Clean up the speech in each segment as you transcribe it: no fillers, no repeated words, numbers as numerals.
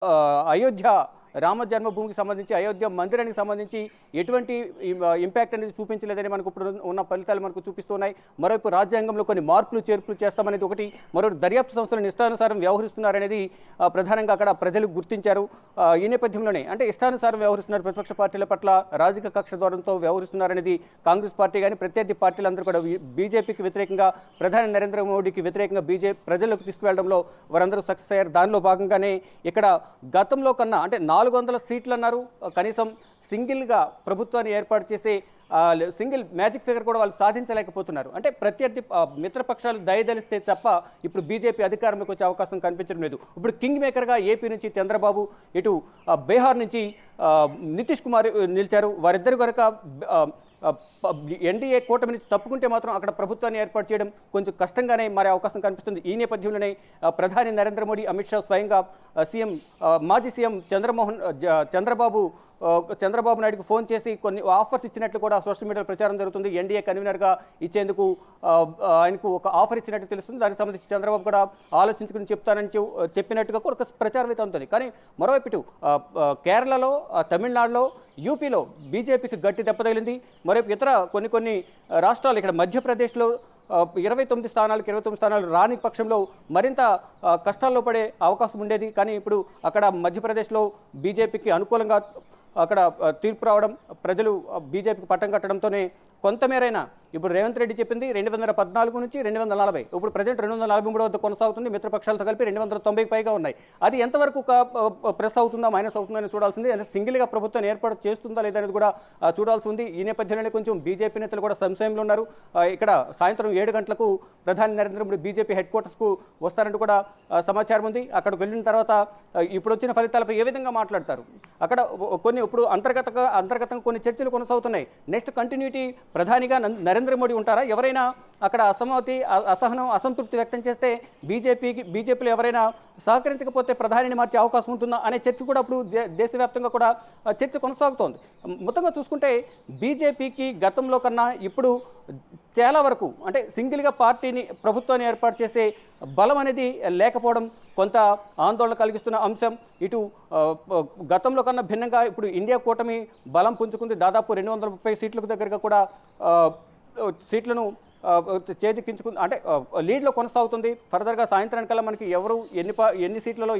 అయోధ్య రామ జన్మభూమికి సంబంధించి అయోధ్య మందిరానికి సంబంధించి ఎటువంటి ఇంపాక్ట్ అనేది చూపించలేదని మనకు ఇప్పుడు ఉన్న ఫలితాలు మనకు చూపిస్తున్నాయి. మరోవైపు రాజ్యాంగంలో కొన్ని మార్పులు చేర్పులు చేస్తామనేది ఒకటి, మరో దర్యాప్తు సంస్థలు ఇష్టానుసారం వ్యవహరిస్తున్నారనేది ప్రధానంగా అక్కడ ప్రజలు గుర్తించారు. ఈ నేపథ్యంలోనే అంటే ఇష్టానుసారం వ్యవహరిస్తున్నారు, ప్రతిపక్ష పార్టీల పట్ల రాజకీయ కక్ష ద్వారంతో వ్యవహరిస్తున్నారనేది కాంగ్రెస్ పార్టీ కానీ ప్రత్యర్థి పార్టీలందరూ కూడా బీజేపీకి వ్యతిరేకంగా, ప్రధాని నరేంద్ర మోడీకి వ్యతిరేకంగా ప్రజలకు తీసుకువెళ్లడంలో వారందరూ సక్సెస్ అయ్యారు. దానిలో భాగంగానే ఇక్కడ గతంలో కన్నా అంటే 400 సీట్లు అన్నారు, కనీసం సింగిల్గా ప్రభుత్వాన్ని ఏర్పాటు చేసే సింగిల్ మ్యాజిక్ ఫిగర్ కూడా వాళ్ళు సాధించలేకపోతున్నారు. అంటే ప్రత్యర్థి మిత్రపక్షాలు దయదలిస్తే తప్ప ఇప్పుడు బీజేపీ అధికారంలోకి వచ్చే అవకాశం కనిపించడం లేదు. ఇప్పుడు కింగ్ మేకర్గా ఏపీ నుంచి చంద్రబాబు, ఇటు బీహార్ నుంచి నితీష్ కుమార్ నిలిచారు. వారిద్దరు కనుక ఎన్డీఏ కూటమి నుంచి తప్పుకుంటే మాత్రం అక్కడ ప్రభుత్వాన్ని ఏర్పాటు చేయడం కొంచెం కష్టంగానే మారే అవకాశం కనిపిస్తుంది. ఈ నేపథ్యంలోనే ప్రధాని నరేంద్ర మోడీ, అమిత్ షా స్వయంగా మాజీ సీఎం చంద్రబాబు నాయుడుకు ఫోన్ చేసి కొన్ని ఆఫర్స్ ఇచ్చినట్లు కూడా సోషల్ మీడియాలో ప్రచారం జరుగుతుంది. ఎన్డీఏ కన్వీనర్గా ఇచ్చేందుకు ఆయనకు ఒక ఆఫర్ ఇచ్చినట్టు తెలుస్తుంది. దానికి సంబంధించి చంద్రబాబు కూడా ఆలోచించుకుని చెప్తానని చెప్పినట్టుగా కూడా ప్రచారం అయితే ఉంటుంది. కానీ మరోవైపు ఇటు కేరళలో, తమిళనాడులో, యూపీలో బీజేపీకి గట్టి దెబ్బ తగిలింది. మరోవైపు ఇతర కొన్ని రాష్ట్రాలు, ఇక్కడ మధ్యప్రదేశ్లో 29 స్థానాలు రాని పక్షంలో మరింత కష్టాల్లో పడే అవకాశం ఉండేది. కానీ ఇప్పుడు అక్కడ మధ్యప్రదేశ్లో బీజేపీకి అనుకూలంగా అక్కడ తీర్పు రావడం, ప్రజలు బీజేపీకి పట్టం కట్టడంతోనే కొంతమేరైనా ఇప్పుడు రేవంత్ రెడ్డి చెప్పింది 214 నుంచి 240, ఇప్పుడు ప్రజెంట్ 243 వద్ద కొనసాగుతుంది. మిత్రపక్షాలతో కలిపి 290కి పైగా ఉన్నాయి. అది ఎంతవరకు ప్రెస్ అవుతుందా, మైనస్ అవుతుందని చూడాల్సింది. అంటే సింగిల్గా ప్రభుత్వాన్ని ఏర్పాటు చేస్తుందా లేదా అనేది కూడా చూడాల్సి ఉంది. ఈ నేపథ్యంలోనే కొంచెం బీజేపీ నేతలు కూడా సంశయంలో ఉన్నారు. ఇక్కడ సాయంత్రం 7 గంటలకు ప్రధాని నరేంద్ర మోడీ బీజేపీ హెడ్ క్వార్టర్స్కు వస్తారంటూ కూడా సమాచారం ఉంది. అక్కడికి వెళ్ళిన తర్వాత ఇప్పుడు వచ్చిన ఫలితాలపై ఏ విధంగా మాట్లాడతారు, అక్కడ ఇప్పుడు అంతర్గతంగా కొన్ని చర్చలు కొనసాగుతున్నాయి. నెక్స్ట్ కంటిన్యూటీ ప్రధానిగా నరేంద్ర మోడీ ఉంటారా? ఎవరైనా అక్కడ అసహనం, అసంతృప్తి వ్యక్తం చేస్తే బీజేపీలో ఎవరైనా సహకరించకపోతే ప్రధానిని మార్చే అవకాశం ఉంటుందా అనే చర్చ కూడా ఇప్పుడు దేశవ్యాప్తంగా కూడా చర్చ కొనసాగుతోంది. మొత్తంగా చూసుకుంటే బీజేపీకి గతంలో కన్నా ఇప్పుడు చాలా వరకు అంటే సింగిల్గా ప్రభుత్వాన్ని ఏర్పాటు చేసే బలం అనేది లేకపోవడం కొంత ఆందోళన కలిగిస్తున్న అంశం. ఇటు గతంలో కన్నా భిన్నంగా ఇప్పుడు ఇండియా కూటమి బలం పుంజుకుంది. దాదాపు 230 సీట్లకు దగ్గరగా కూడా సీట్లను చేజిక్కించుకుంది, అంటే లీడ్లో కొనసాగుతుంది. ఫర్దర్గా సాయంత్రానికల్లా మనకి ఎవరు ఎన్ని సీట్లలో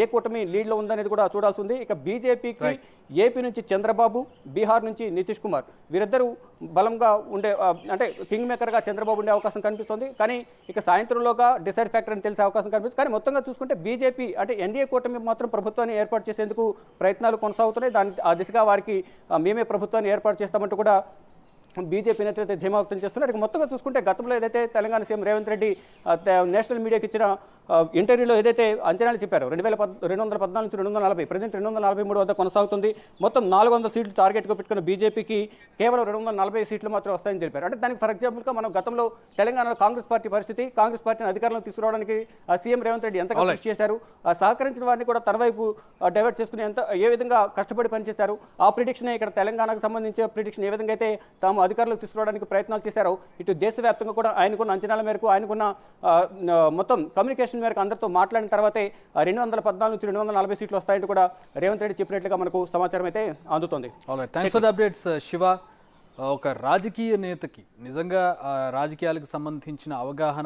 ఏ కూటమి లీడ్లో ఉందనేది కూడా చూడాల్సి ఉంది. ఇక బీజేపీకి ఏపీ నుంచి చంద్రబాబు, బీహార్ నుంచి నితీష్ కుమార్, వీరిద్దరూ బలంగా ఉండే అంటే కింగ్ మేకర్గా చంద్రబాబు ఉండే అవకాశం కనిపిస్తుంది. కానీ ఇక సాయంత్రంలోగా డిసైడ్ ఫ్యాక్టర్ అని తెలిసే అవకాశం కనిపిస్తుంది. కానీ మొత్తంగా చూసుకుంటే బీజేపీ అంటే ఎన్డీఏ కూటమి మాత్రం ప్రభుత్వాన్ని ఏర్పాటు చేసేందుకు ప్రయత్నాలు కొనసాగుతున్నాయి. ఆ దిశగా వారికి మేమే ప్రభుత్వాన్ని ఏర్పాటు చేస్తామంటూ కూడా బీజేపీ నేతలైతే ధీమా వ్యక్తం చేస్తున్నారు. ఇక మొత్తంగా చూసుకుంటే గతంలో ఏదైతే తెలంగాణ సీఎం రేవంత్ రెడ్డి నేషనల్ మీడియాకి ఇచ్చిన ఇంటర్వ్యూలో ఏదైతే అంచనాలు చెప్పారో 214 నుంచి 240, ప్రజెంట్ 243 వద్ద కొనసాగుతుంది. మొత్తం 400 సీట్లు టార్గెట్గా పెట్టుకున్న బీజేపీకి కేవలం 240 సీట్లు మాత్రం వస్తాయని తెలిపారు. అంటే దానికి ఫర్ ఎగ్జాంపుల్గా మనం గతంలో తెలంగాణలో కాంగ్రెస్ పార్టీని అధికారంలో తీసుకురావడానికి సీఎం రేవంత్ రెడ్డి ఎంతగా కృషి చేశారు, సహకరించిన వారిని కూడా తన వైపు డైవర్ట్ చేసుకుని ఏ విధంగా కష్టపడి పనిచేశారు, ఆ ప్రిడిక్షన్ ఇక్కడ తెలంగాణకు సంబంధించిన ప్రిడిక్షన్ ఏ విధంగా అయితే తాము అధికారంలోకి తీసుకురావడానికి ప్రయత్నాలు చేశారో, ఇటు దేశవ్యాప్తంగా కూడా ఆయనకున్న అంచనాల మేరకు, ఆయనకున్న మొత్తం కమ్యూనికేషన్ మేరకు అందరితో మాట్లాడిన తర్వాతే 214 నుంచి 240 సీట్లు వస్తాయంటూ కూడా రేవంత్ రెడ్డి చెప్పినట్లుగా మనకు సమాచారం అయితే అందుతోంది. Thanks for the updates Shiva. ఒక రాజకీయ నేతకి నిజంగా రాజకీయాలకు సంబంధించిన అవగాహన